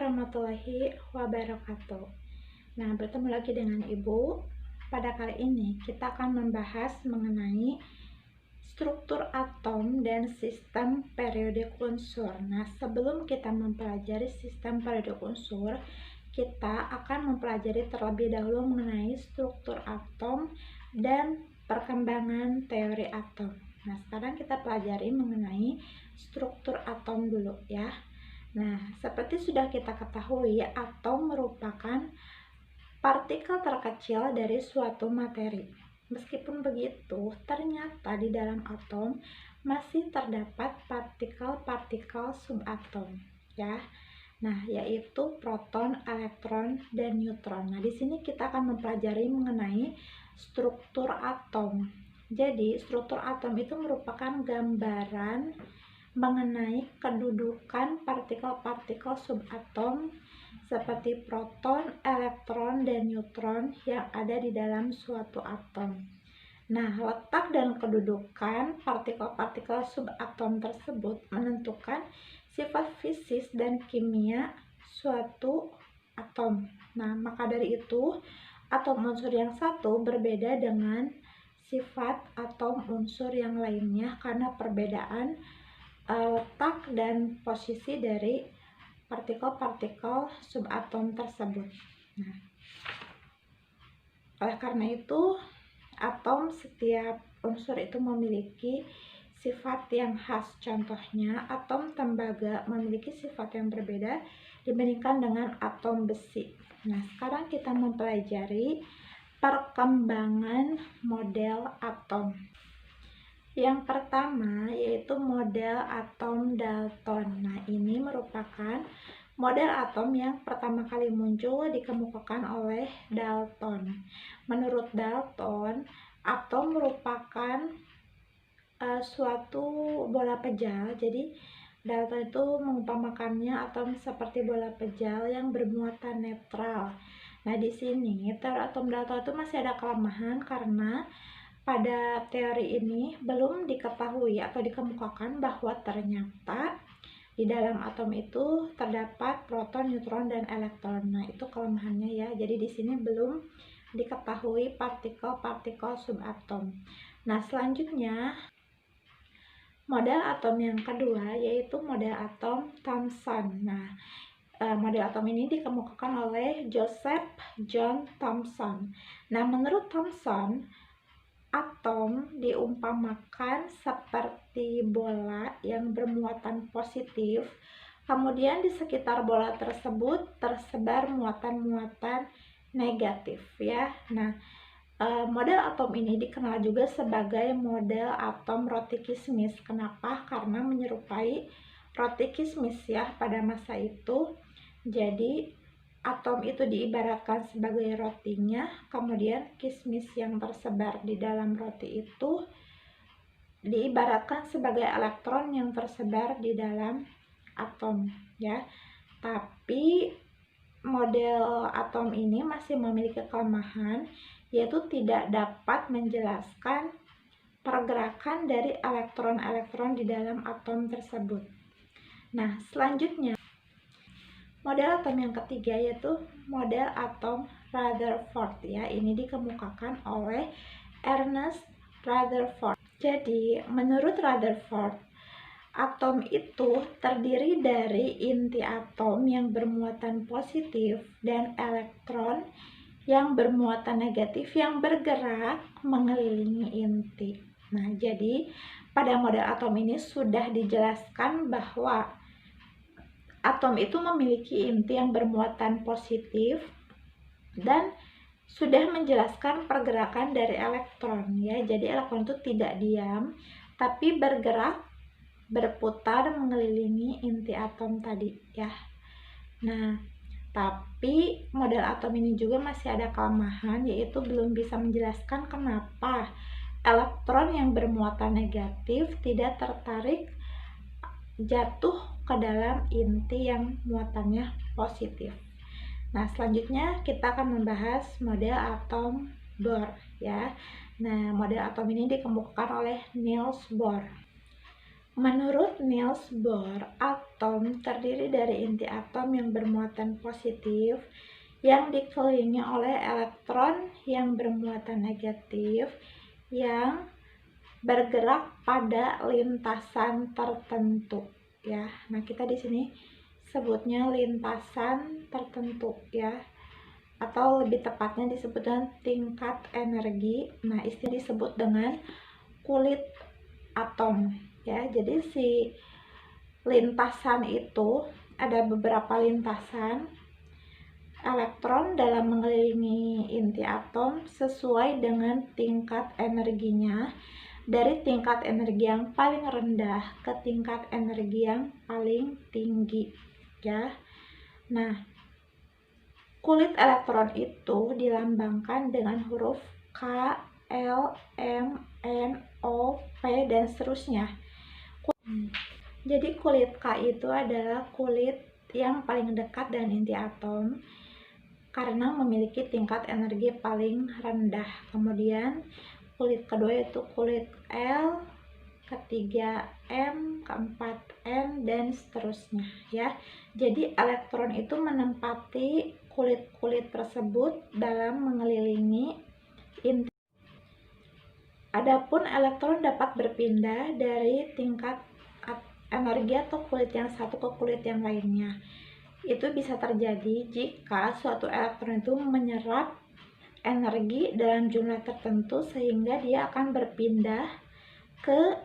warahmatullahi wabarakatuh. Nah, bertemu lagi dengan Ibu. Pada kali ini kita akan membahas mengenai struktur atom dan sistem periodik unsur. Nah, sebelum kita mempelajari sistem periodik unsur, kita akan mempelajari terlebih dahulu mengenai struktur atom dan perkembangan teori atom. Nah, sekarang kita pelajari mengenai struktur atom dulu ya. Nah, seperti sudah kita ketahui, atom merupakan partikel terkecil dari suatu materi. Meskipun begitu, ternyata di dalam atom masih terdapat partikel-partikel subatom, ya. Nah, yaitu proton, elektron, dan neutron. Nah, di sini kita akan mempelajari mengenai struktur atom. Jadi, struktur atom itu merupakan gambaran mengenai kedudukan partikel-partikel subatom seperti proton, elektron, dan neutron yang ada di dalam suatu atom. Nah, letak dan kedudukan partikel-partikel subatom tersebut menentukan sifat fisik dan kimia suatu atom. Nah, maka dari itu, atom unsur yang satu berbeda dengan sifat atom unsur yang lainnya karena perbedaan letak dan posisi dari partikel-partikel subatom tersebut. Nah, oleh karena itu, setiap unsur itu memiliki sifat yang khas. Contohnya, atom tembaga memiliki sifat yang berbeda dibandingkan dengan atom besi. Nah, sekarang kita mempelajari perkembangan model atom. Yang pertama yaitu model atom Dalton. Nah, ini merupakan model atom yang pertama kali muncul dikemukakan oleh Dalton. Menurut Dalton, atom merupakan suatu bola pejal. Jadi, Dalton itu mengumpamakannya atom seperti bola pejal yang bermuatan netral. Nah, di sini teori atom Dalton itu masih ada kelemahan karena pada teori ini belum diketahui atau dikemukakan bahwa ternyata di dalam atom itu terdapat proton, neutron, dan elektron. Nah, itu kelemahannya ya. Jadi di sini belum diketahui partikel-partikel subatom. Nah, selanjutnya model atom yang kedua yaitu model atom Thomson. Nah, model atom ini dikemukakan oleh Joseph John Thomson. Nah, menurut Thomson, atom diumpamakan seperti bola yang bermuatan positif, kemudian di sekitar bola tersebut tersebar muatan-muatan negatif ya. Nah, model atom ini dikenal juga sebagai model atom roti kismis. Kenapa? Karena menyerupai roti kismis ya pada masa itu. Jadi atom itu diibaratkan sebagai rotinya, kemudian kismis yang tersebar di dalam roti itu diibaratkan sebagai elektron yang tersebar di dalam atom ya. Tapi model atom ini masih memiliki kelemahan, yaitu tidak dapat menjelaskan pergerakan dari elektron-elektron di dalam atom tersebut. Nah, selanjutnya model atom yang ketiga yaitu model atom Rutherford ya. Ini dikemukakan oleh Ernest Rutherford. Jadi, menurut Rutherford, atom itu terdiri dari inti atom yang bermuatan positif dan elektron yang bermuatan negatif yang bergerak mengelilingi inti. Nah, jadi pada model atom ini sudah dijelaskan bahwa atom itu memiliki inti yang bermuatan positif dan sudah menjelaskan pergerakan dari elektron ya. Jadi elektron itu tidak diam tapi bergerak, berputar mengelilingi inti atom tadi ya. Nah, tapi model atom ini juga masih ada kelemahan, yaitu belum bisa menjelaskan kenapa elektron yang bermuatan negatif tidak tertarik jatuh ke dalam inti yang muatannya positif. Nah, selanjutnya kita akan membahas model atom Bohr ya. Nah, model atom ini dikemukakan oleh Niels Bohr. Menurut Niels Bohr, atom terdiri dari inti atom yang bermuatan positif yang dikelilingi oleh elektron yang bermuatan negatif yang bergerak pada lintasan tertentu ya. Nah, kita di sini sebutnya lintasan tertentu ya, atau lebih tepatnya disebut dengan tingkat energi. Nah, istilah disebut dengan kulit atom ya. Jadi si lintasan itu ada beberapa lintasan elektron dalam mengelilingi inti atom sesuai dengan tingkat energinya, dari tingkat energi yang paling rendah ke tingkat energi yang paling tinggi ya. Nah, kulit elektron itu dilambangkan dengan huruf K, L, M, N, O, P, dan seterusnya. Jadi kulit K itu adalah kulit yang paling dekat dengan inti atom karena memiliki tingkat energi paling rendah. Kemudian kulit kedua yaitu kulit L, ketiga M, keempat N, dan seterusnya ya. Jadi elektron itu menempati kulit-kulit tersebut dalam mengelilingi inti. Adapun elektron dapat berpindah dari tingkat energi atau kulit yang satu ke kulit yang lainnya. Itu bisa terjadi jika suatu elektron itu menyerap energi dalam jumlah tertentu sehingga dia akan berpindah ke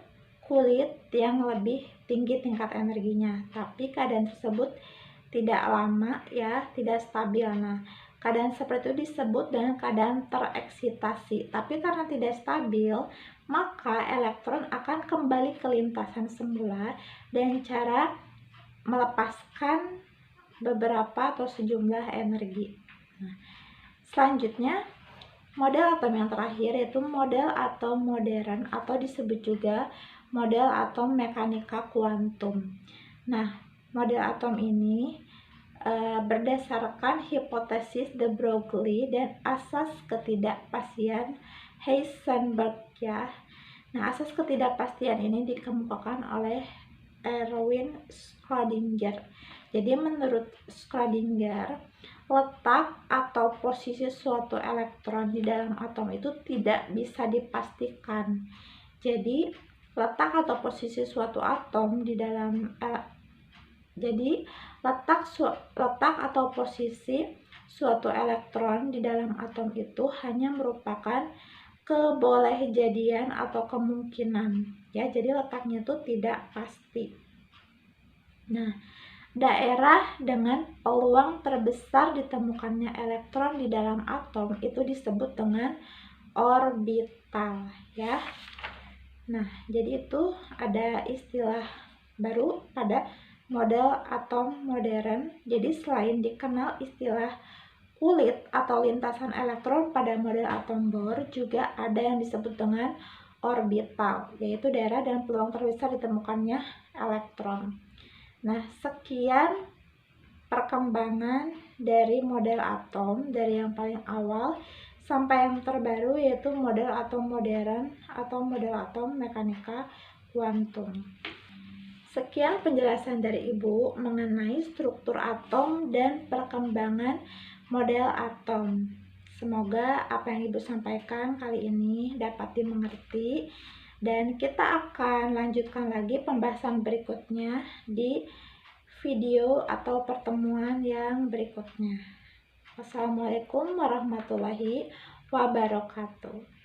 kulit yang lebih tinggi tingkat energinya. Tapi keadaan tersebut tidak lama ya, tidak stabil. Nah, keadaan seperti itu disebut dengan keadaan tereksitasi. Tapi karena tidak stabil, maka elektron akan kembali ke lintasan semula dengan cara melepaskan beberapa atau sejumlah energi. Nah, selanjutnya model atom yang terakhir yaitu model atom modern atau disebut juga model atom mekanika kuantum. Nah, model atom ini berdasarkan hipotesis de Broglie dan asas ketidakpastian Heisenberg ya. Nah, asas ketidakpastian ini dikemukakan oleh Erwin Schrödinger. Jadi menurut Schrödinger, letak atau posisi suatu elektron di dalam atom itu tidak bisa dipastikan. Jadi letak atau posisi suatu atom di dalam letak atau posisi suatu elektron di dalam atom itu hanya merupakan kebolehjadian atau kemungkinan ya. Jadi letaknya itu tidak pasti. Nah, daerah dengan peluang terbesar ditemukannya elektron di dalam atom itu disebut dengan orbital ya. Nah, jadi itu ada istilah baru pada model atom modern. Jadi selain dikenal istilah kulit atau lintasan elektron pada model atom Bohr, juga ada yang disebut dengan orbital, yaitu daerah dan peluang terbesar ditemukannya elektron. Nah, sekian perkembangan dari model atom dari yang paling awal sampai yang terbaru yaitu model atom modern atau model atom mekanika kuantum. Sekian penjelasan dari Ibu mengenai struktur atom dan perkembangan model atom. Semoga apa yang Ibu sampaikan kali ini dapat dimengerti, dan kita akan lanjutkan lagi pembahasan berikutnya di video atau pertemuan yang berikutnya. Wassalamualaikum warahmatullahi wabarakatuh.